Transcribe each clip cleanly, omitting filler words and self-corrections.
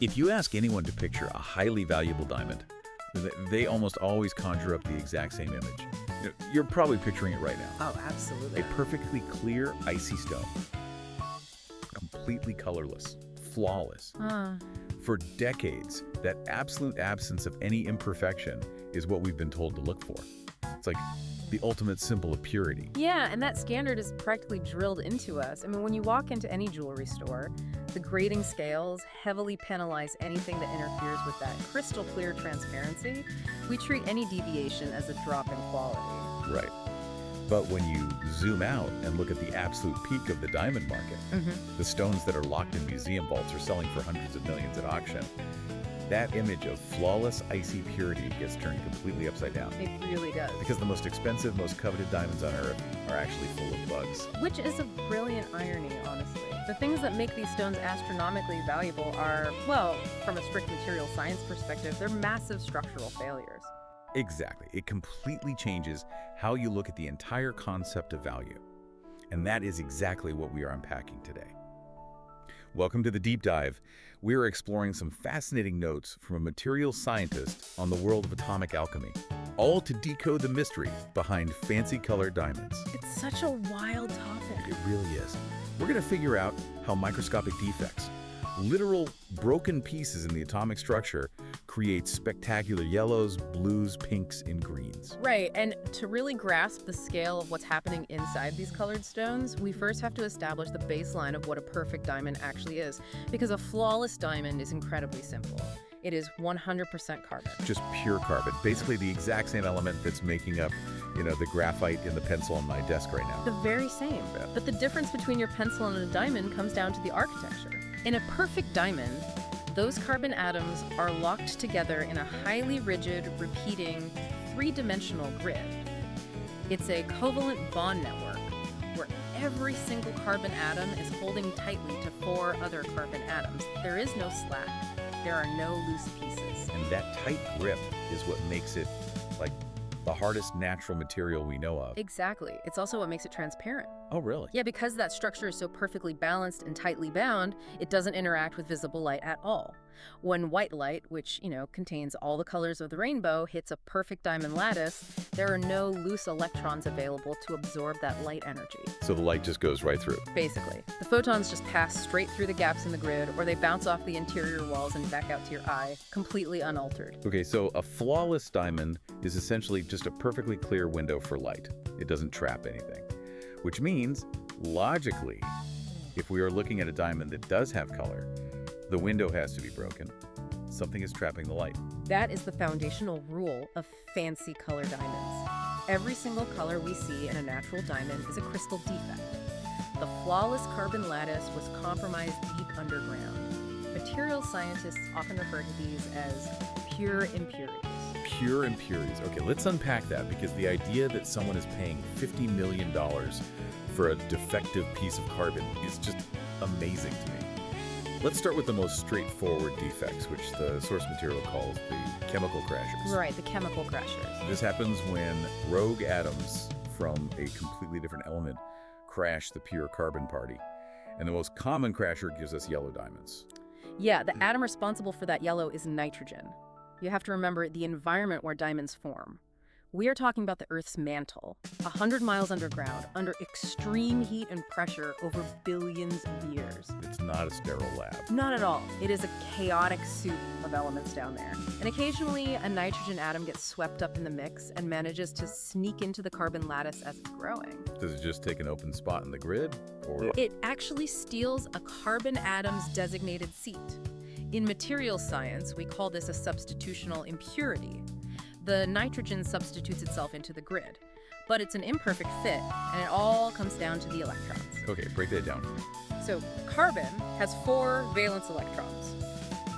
If you ask anyone to picture a highly valuable diamond, they almost always conjure up the exact same image. You're probably picturing it right now. Oh, absolutely. A perfectly clear, icy stone. Completely colorless, flawless. For decades, that absolute absence of any imperfection is what we've been told to look for. It's like the ultimate symbol of purity. Yeah, and that standard is practically drilled into us. I mean, when you walk into any jewelry store, the grading scales heavily penalize anything that interferes with that crystal clear transparency. We treat any deviation as a drop in quality. Right. But when you zoom out and look at the absolute peak of the diamond market, the stones that are locked in museum vaults are selling for hundreds of millions at auction. That image of flawless, icy purity gets turned completely upside down. It really does. Because the most expensive, most coveted diamonds on Earth are actually full of bugs. Which is a brilliant irony, honestly. The things that make these stones astronomically valuable are, well, from a strict material science perspective, they're massive structural failures. Exactly. It completely changes how you look at the entire concept of value. And that is exactly what we are unpacking today. Welcome to the Deep Dive. We are exploring some fascinating notes from a materials scientist on the world of atomic alchemy, all to decode the mystery behind fancy colored diamonds. It's such a wild topic. It really is. We're going to figure out how microscopic defects, literal broken pieces in the atomic structure, create spectacular yellows, blues, pinks, and greens. Right, and to really grasp the scale of what's happening inside these colored stones, we first have to establish the baseline of what a perfect diamond actually is, because a flawless diamond is incredibly simple. It is 100% carbon. Just pure carbon, basically the exact same element that's making up, the graphite in the pencil on my desk right now. The very same. Yeah. But the difference between your pencil and a diamond comes down to the architecture. In a perfect diamond, those carbon atoms are locked together in a highly rigid, repeating, three-dimensional grid. It's a covalent bond network where every single carbon atom is holding tightly to four other carbon atoms. There is no slack. There are no loose pieces. And that tight grip is what makes it like the hardest natural material we know of. Exactly. It's also what makes it transparent. Oh, really? Yeah, because that structure is so perfectly balanced and tightly bound, it doesn't interact with visible light at all. When white light, which, contains all the colors of the rainbow, hits a perfect diamond lattice, there are no loose electrons available to absorb that light energy. So the light just goes right through. Basically. The photons just pass straight through the gaps in the grid, or they bounce off the interior walls and back out to your eye, completely unaltered. Okay, so a flawless diamond is essentially just a perfectly clear window for light. It doesn't trap anything. Which means, logically, if we are looking at a diamond that does have color, the window has to be broken. Something is trapping the light. That is the foundational rule of fancy color diamonds. Every single color we see in a natural diamond is a crystal defect. The flawless carbon lattice was compromised deep underground. Material scientists often refer to these as pure impurities. Pure impurities. Okay, let's unpack that, because the idea that someone is paying $50 million for a defective piece of carbon is just amazing to me. Let's start with the most straightforward defects, which the source material calls the chemical crashers. Right, the chemical crashers. This happens when rogue atoms from a completely different element crash the pure carbon party. And the most common crasher gives us yellow diamonds. Yeah, the atom responsible for that yellow is nitrogen. You have to remember the environment where diamonds form. We are talking about the Earth's mantle, 100 miles underground, under extreme heat and pressure over billions of years. It's not a sterile lab. Not at all. It is a chaotic soup of elements down there. And occasionally, a nitrogen atom gets swept up in the mix and manages to sneak into the carbon lattice as it's growing. Does it just take an open spot in the grid? Or It actually steals a carbon atom's designated seat. In materials science, we call this a substitutional impurity. The nitrogen substitutes itself into the grid, but it's an imperfect fit, and it all comes down to the electrons. Okay, break that down for me. So carbon has 4 valence electrons.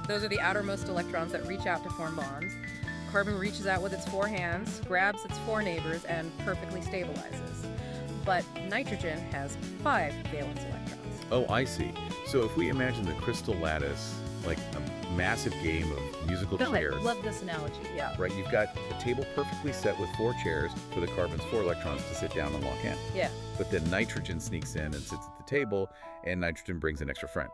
Those are the outermost electrons that reach out to form bonds. Carbon reaches out with its 4 hands, grabs its 4 neighbors, and perfectly stabilizes. But nitrogen has 5 valence electrons. Oh, I see. So if we imagine the crystal lattice like a massive game of musical chairs. Love this analogy, yeah. Right, you've got a table perfectly set with 4 chairs for the carbon's 4 electrons to sit down and lock in. Yeah. But then nitrogen sneaks in and sits at the table, and nitrogen brings an extra friend.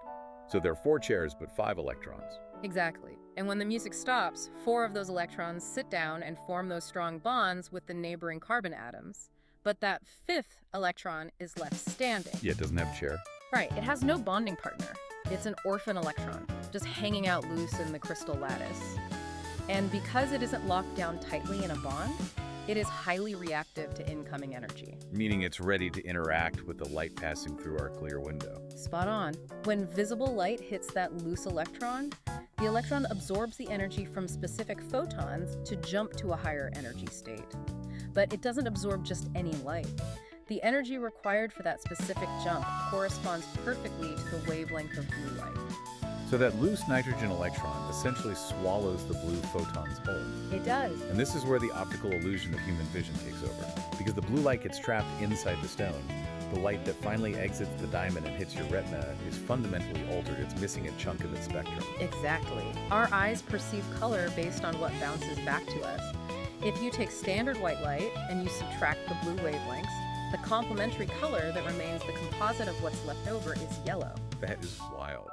So there are 4 chairs, but 5 electrons. Exactly. And when the music stops, 4 of those electrons sit down and form those strong bonds with the neighboring carbon atoms. But that 5th electron is left standing. Yeah, it doesn't have a chair. Right, it has no bonding partner. It's an orphan electron, just hanging out loose in the crystal lattice. And because it isn't locked down tightly in a bond, it is highly reactive to incoming energy. Meaning it's ready to interact with the light passing through our clear window. Spot on. When visible light hits that loose electron, the electron absorbs the energy from specific photons to jump to a higher energy state. But it doesn't absorb just any light. The energy required for that specific jump corresponds perfectly to the wavelength of blue light. So that loose nitrogen electron essentially swallows the blue photon's whole. It does. And this is where the optical illusion of human vision takes over. Because the blue light gets trapped inside the stone, the light that finally exits the diamond and hits your retina is fundamentally altered. It's missing a chunk of its spectrum. Exactly. Our eyes perceive color based on what bounces back to us. If you take standard white light and you subtract the blue wavelengths, the complementary color that remains the composite of what's left over is yellow. That is wild.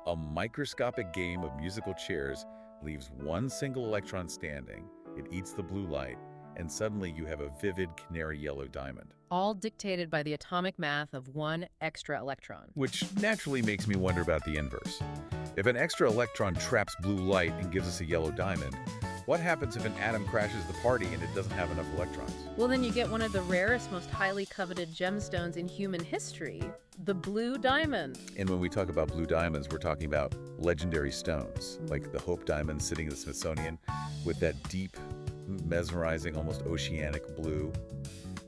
A microscopic game of musical chairs leaves one single electron standing, it eats the blue light, and suddenly you have a vivid canary yellow diamond. All dictated by the atomic math of one extra electron. Which naturally makes me wonder about the inverse. If an extra electron traps blue light and gives us a yellow diamond, what happens if an atom crashes the party and it doesn't have enough electrons? Well, then you get one of the rarest, most highly coveted gemstones in human history, the blue diamond. And when we talk about blue diamonds, we're talking about legendary stones, like the Hope Diamond sitting in the Smithsonian with that deep, mesmerizing, almost oceanic blue.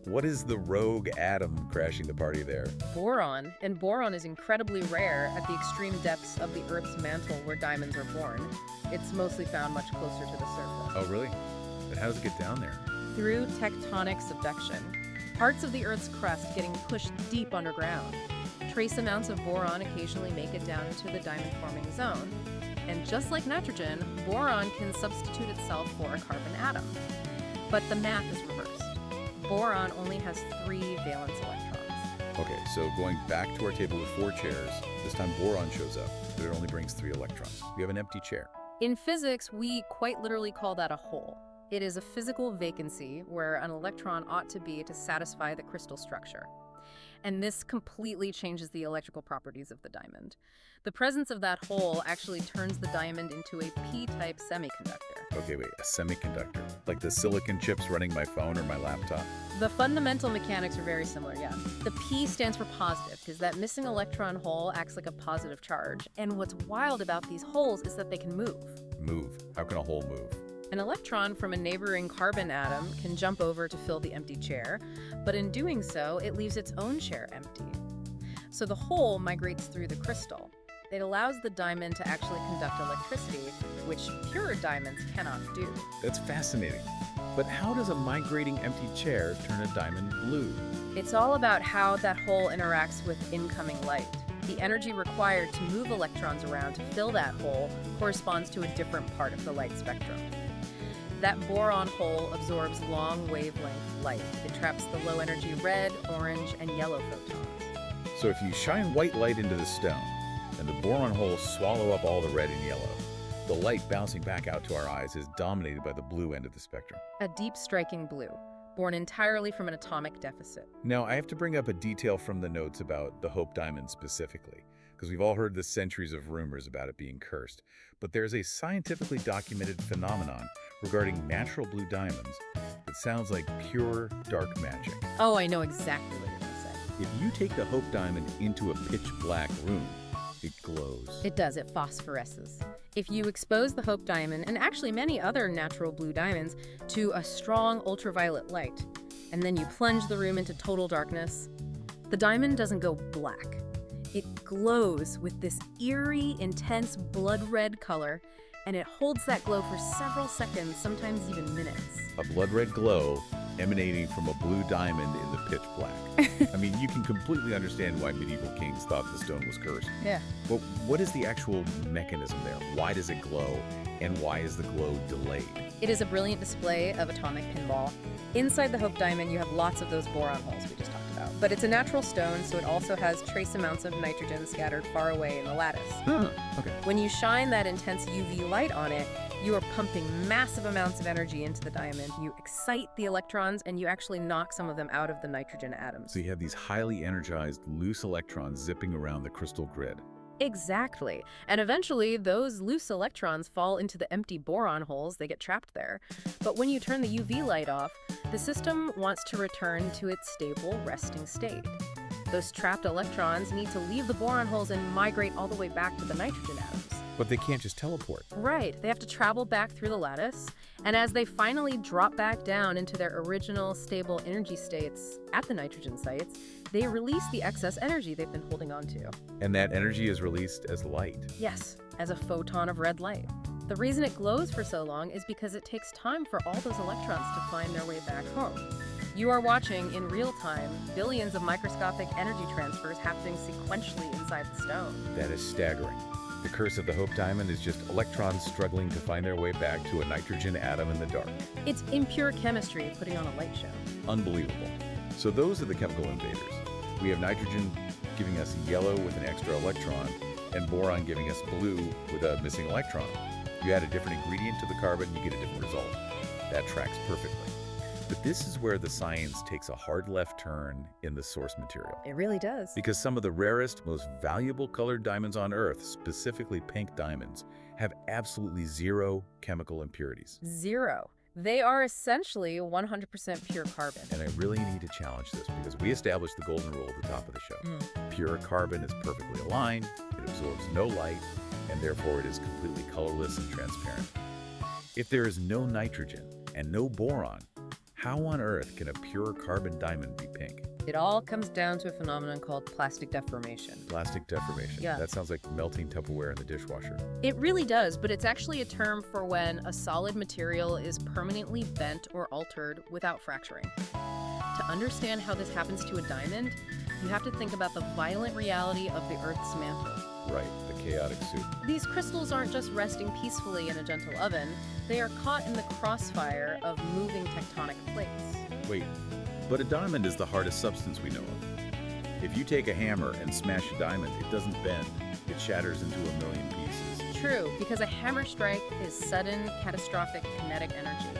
What is the rogue atom crashing the party there? Boron. And boron is incredibly rare at the extreme depths of the Earth's mantle where diamonds are born. It's mostly found much closer to the surface. Oh, really? But how does it get down there? Through tectonic subduction. Parts of the Earth's crust getting pushed deep underground. Trace amounts of boron occasionally make it down into the diamond-forming zone. And just like nitrogen, boron can substitute itself for a carbon atom. But the math is reversed. Boron only has 3 valence electrons. Okay, so going back to our table with 4 chairs, this time boron shows up, but it only brings 3 electrons. We have an empty chair. In physics, we quite literally call that a hole. It is a physical vacancy where an electron ought to be to satisfy the crystal structure. And this completely changes the electrical properties of the diamond. The presence of that hole actually turns the diamond into a p-type semiconductor. Okay, wait, a semiconductor? Like the silicon chips running my phone or my laptop? The fundamental mechanics are very similar, yeah. The P stands for positive, because that missing electron hole acts like a positive charge. And what's wild about these holes is that they can move. Move? How can a hole move? An electron from a neighboring carbon atom can jump over to fill the empty chair, but in doing so, it leaves its own chair empty. So the hole migrates through the crystal. It allows the diamond to actually conduct electricity, which pure diamonds cannot do. That's fascinating. But how does a migrating empty chair turn a diamond blue? It's all about how that hole interacts with incoming light. The energy required to move electrons around to fill that hole corresponds to a different part of the light spectrum. That boron hole absorbs long wavelength light. It traps the low-energy red, orange, and yellow photons. So if you shine white light into the stone, and the boron holes swallow up all the red and yellow, the light bouncing back out to our eyes is dominated by the blue end of the spectrum. A deep striking blue, born entirely from an atomic deficit. Now, I have to bring up a detail from the notes about the Hope Diamond specifically, because we've all heard the centuries of rumors about it being cursed. But there's a scientifically documented phenomenon regarding natural blue diamonds that sounds like pure dark magic. Oh, I know exactly what you're going to say. If you take the Hope Diamond into a pitch black room, it glows. It does, it phosphoresces. If you expose the Hope Diamond, and actually many other natural blue diamonds, to a strong ultraviolet light, and then you plunge the room into total darkness, the diamond doesn't go black. It glows with this eerie, intense blood red color, and it holds that glow for several seconds, sometimes even minutes. A blood red glow emanating from a blue diamond in the pitch black. I mean, you can completely understand why medieval kings thought the stone was cursed. Yeah. But what is the actual mechanism there? Why does it glow, and why is the glow delayed? It is a brilliant display of atomic pinball. Inside the Hope Diamond, you have lots of those boron holes we just talked about. but it's a natural stone, so it also has trace amounts of nitrogen scattered far away in the lattice. Okay. When you shine that intense UV light on it, you are pumping massive amounts of energy into the diamond. You excite the electrons, and you actually knock some of them out of the nitrogen atoms. So you have these highly energized loose electrons zipping around the crystal grid. Exactly. And eventually, those loose electrons fall into the empty boron holes. They get trapped there. But when you turn the UV light off, the system wants to return to its stable, resting state. Those trapped electrons need to leave the boron holes and migrate all the way back to the nitrogen atoms. But they can't just teleport. Right. They have to travel back through the lattice. And as they finally drop back down into their original stable energy states at the nitrogen sites, they release the excess energy they've been holding on to. And that energy is released as light. Yes, as a photon of red light. The reason it glows for so long is because it takes time for all those electrons to find their way back home. You are watching, in real time, billions of microscopic energy transfers happening sequentially inside the stone. That is staggering. The curse of the Hope Diamond is just electrons struggling to find their way back to a nitrogen atom in the dark. It's impure chemistry putting on a light show. Unbelievable. So those are the chemical invaders. We have nitrogen giving us yellow with an extra electron, and boron giving us blue with a missing electron. You add a different ingredient to the carbon, you get a different result. That tracks perfectly. But this is where the science takes a hard left turn in the source material. It really does. Because some of the rarest, most valuable colored diamonds on Earth, specifically pink diamonds, have absolutely zero chemical impurities. Zero. They are essentially 100% pure carbon. And I really need to challenge this because we established the golden rule at the top of the show. Pure carbon is perfectly aligned, it absorbs no light, and therefore it is completely colorless and transparent. If there is no nitrogen and no boron, how on earth can a pure carbon diamond be pink? It all comes down to a phenomenon called plastic deformation. Plastic deformation. Yeah. That sounds like melting Tupperware in the dishwasher. It really does, but it's actually a term for when a solid material is permanently bent or altered without fracturing. To understand how this happens to a diamond, you have to think about the violent reality of the Earth's mantle. Right, the chaotic soup. These crystals aren't just resting peacefully in a gentle oven, they are caught in the crossfire of moving tectonic plates. Wait, but a diamond is the hardest substance we know of. If you take a hammer and smash a diamond, it doesn't bend. It shatters into a million pieces. True, because a hammer strike is sudden, catastrophic kinetic energy.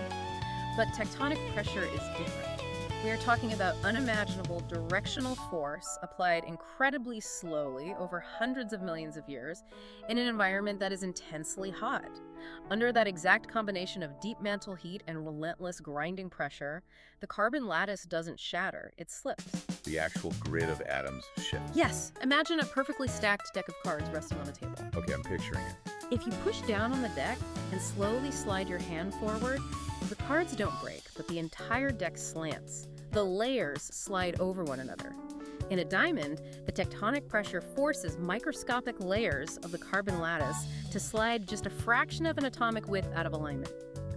But tectonic pressure is different. We are talking about unimaginable directional force applied incredibly slowly over hundreds of millions of years in an environment that is intensely hot. Under that exact combination of deep mantle heat and relentless grinding pressure, the carbon lattice doesn't shatter, it slips. The actual grid of atoms shifts. Yes, imagine a perfectly stacked deck of cards resting on a table. Okay, I'm picturing it. If you push down on the deck and slowly slide your hand forward, the cards don't break, but the entire deck slants. The layers slide over one another. In a diamond, the tectonic pressure forces microscopic layers of the carbon lattice to slide just a fraction of an atomic width out of alignment.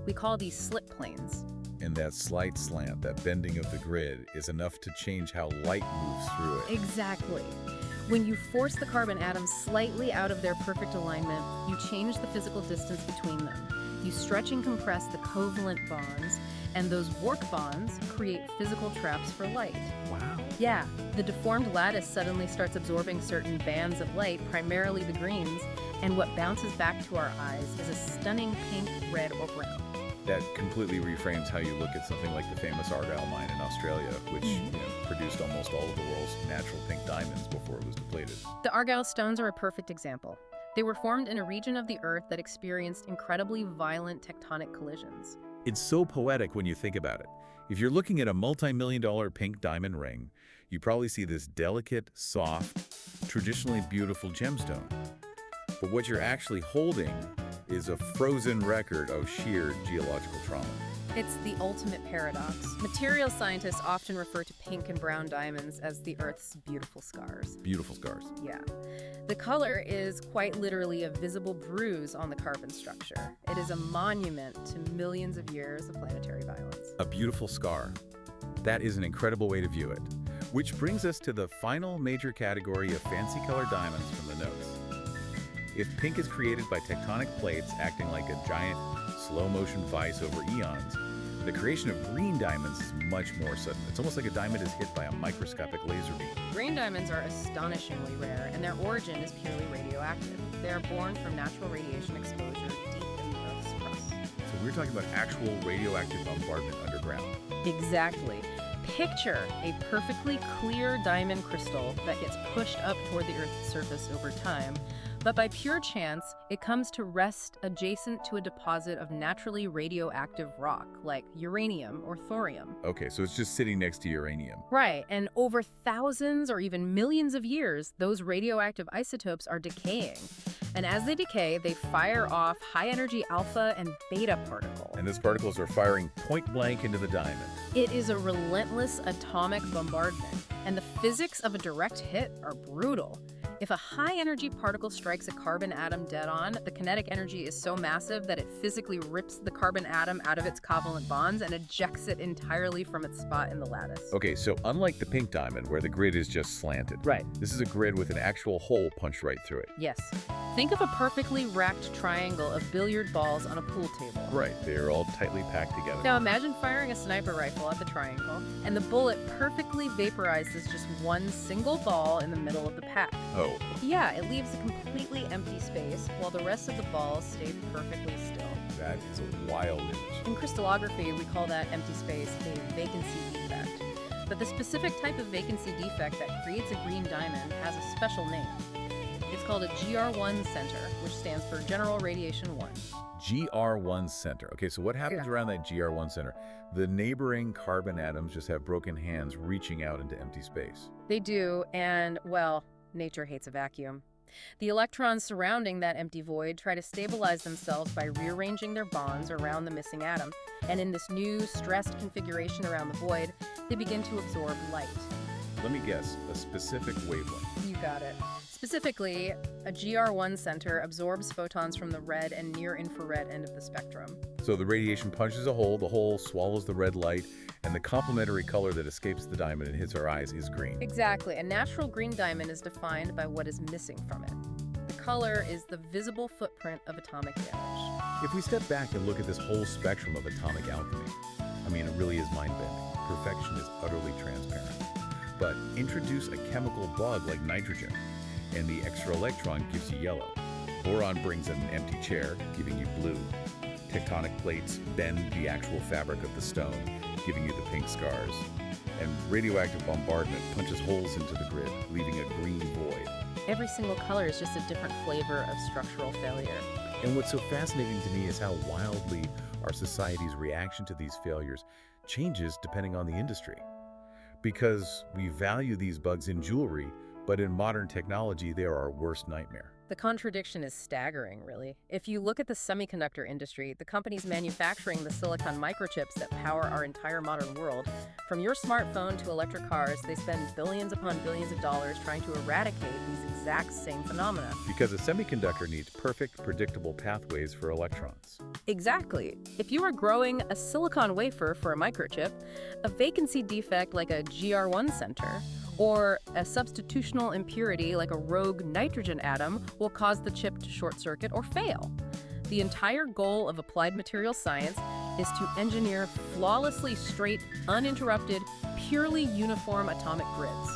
We call these slip planes. And that slight slant, that bending of the grid, is enough to change how light moves through it. Exactly. When you force the carbon atoms slightly out of their perfect alignment, you change the physical distance between them. You stretch and compress the covalent bonds, and those work bonds create physical traps for light. Wow. Yeah, the deformed lattice suddenly starts absorbing certain bands of light, primarily the greens, and what bounces back to our eyes is a stunning pink, red, or brown. That completely reframes how you look at something like the famous Argyle mine in Australia, which produced almost all of the world's natural pink diamonds before it was depleted. The Argyle stones are a perfect example. They were formed in a region of the Earth that experienced incredibly violent tectonic collisions. It's so poetic when you think about it. If you're looking at a multi-million-dollar pink diamond ring, you probably see this delicate, soft, traditionally beautiful gemstone. But what you're actually holding is a frozen record of sheer geological trauma. It's the ultimate paradox. Material scientists often refer to pink and brown diamonds as the Earth's beautiful scars. Beautiful scars. Yeah. The color is quite literally a visible bruise on the carbon structure. It is a monument to millions of years of planetary violence. A beautiful scar. That is an incredible way to view it. Which brings us to the final major category of fancy colored diamonds from the notes. If pink is created by tectonic plates acting like a giant slow-motion vice over eons, The creation of green diamonds is much more sudden. It's almost like a diamond is hit by a microscopic laser beam. Green diamonds are astonishingly rare, and their origin is purely radioactive. They are born from natural radiation exposure deep in the Earth's crust. So we're talking about actual radioactive bombardment underground. Exactly. Picture a perfectly clear diamond crystal that gets pushed up toward the Earth's surface over time, but by pure chance, it comes to rest adjacent to a deposit of naturally radioactive rock, like uranium or thorium. Okay, so it's just sitting next to uranium. Right, and over thousands or even millions of years, those radioactive isotopes are decaying. And as they decay, they fire off high-energy alpha and beta particles. And those particles are firing point blank into the diamond. It is a relentless atomic bombardment, and the physics of a direct hit are brutal. If a high-energy particle strikes a carbon atom dead-on, the kinetic energy is so massive that it physically rips the carbon atom out of its covalent bonds and ejects it entirely from its spot in the lattice. Okay, so unlike the pink diamond, where the grid is just slanted, Right. this is a grid with an actual hole punched right through it. Yes. Think of a perfectly racked triangle of billiard balls on a pool table. Right, they're all tightly packed together. Now imagine firing a sniper rifle at the triangle, and the bullet perfectly vaporizes just one single ball in the middle of the pack. Oh, Yeah, it leaves a completely empty space, while the rest of the balls stay perfectly still. that is a wild image. In crystallography, we call that empty space a vacancy defect. But the specific type of vacancy defect that creates a green diamond has a special name. It's called a GR1 center, which stands for General Radiation 1. GR1 center. Okay, so what happens around that GR1 center? The neighboring carbon atoms just have broken hands reaching out into empty space. They do, and, well, nature hates a vacuum. The electrons surrounding that empty void try to stabilize themselves by rearranging their bonds around the missing atom, and in this new, stressed configuration around the void, they begin to absorb light. Let me guess, a specific wavelength. You got it. Specifically, a GR1 center absorbs photons from the red and near-infrared end of the spectrum. So the radiation punches a hole, the hole swallows the red light, and the complementary color that escapes the diamond and hits our eyes is green. Exactly. A natural green diamond is defined by what is missing from it. The color is the visible footprint of atomic damage. If we step back and look at this whole spectrum of atomic alchemy, I mean, it really is mind-bending. Perfection is utterly transparent. But introduce a chemical bug like nitrogen, and the extra electron gives you yellow. Boron brings in an empty chair, giving you blue. Tectonic plates bend the actual fabric of the stone, giving you the pink scars. And radioactive bombardment punches holes into the grid, leaving a green void. Every single color is just a different flavor of structural failure. And what's so fascinating to me is how wildly our society's reaction to these failures changes depending on the industry. Because we value these bugs in jewelry, but in modern technology, they are our worst nightmare. The contradiction is staggering, really. If you look at the semiconductor industry, the companies manufacturing the silicon microchips that power our entire modern world, from your smartphone to electric cars, they spend billions upon billions of dollars trying to eradicate these exact same phenomena. Because a semiconductor needs perfect, predictable pathways for electrons. Exactly. If you are growing a silicon wafer for a microchip, a vacancy defect like a GR1 center, or a substitutional impurity like a rogue nitrogen atom will cause the chip to short circuit or fail. The entire goal of applied materials science is to engineer flawlessly straight, uninterrupted, purely uniform atomic grids.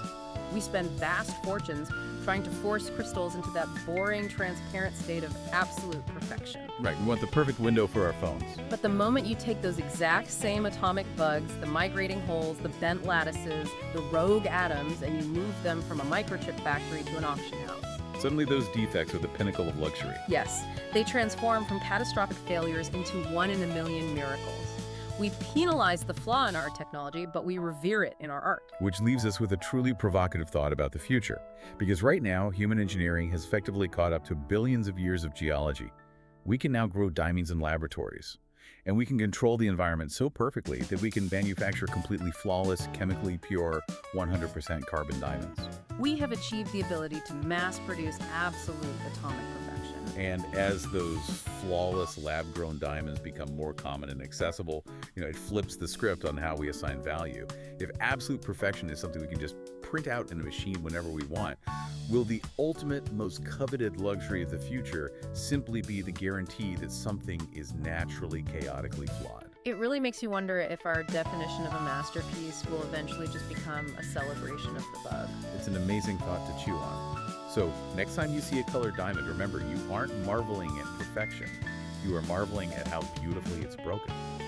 We spend vast fortunes trying to force crystals into that boring, transparent state of absolute perfection. Right, we want the perfect window for our phones. But the moment you take those exact same atomic bugs, the migrating holes, the bent lattices, the rogue atoms, and you move them from a microchip factory to an auction house. Suddenly those defects are the pinnacle of luxury. Yes, they transform from catastrophic failures into one-in-a-million miracles. We penalize the flaw in our technology, but we revere it in our art. Which leaves us with a truly provocative thought about the future. Because right now, human engineering has effectively caught up to billions of years of geology. We can now grow diamonds in laboratories. And we can control the environment so perfectly that we can manufacture completely flawless, chemically pure, 100% carbon diamonds. We have achieved the ability to mass produce absolute atomic perfection. And as those flawless lab-grown diamonds become more common and accessible, it flips the script on how we assign value. If absolute perfection is something we can just print out in a machine whenever we want, will the ultimate, most coveted luxury of the future simply be the guarantee that something is naturally, chaotically flawed? It really makes you wonder if our definition of a masterpiece will eventually just become a celebration of the bug. It's an amazing thought to chew on. So, next time you see a colored diamond, remember, you aren't marveling at perfection. You are marveling at how beautifully it's broken.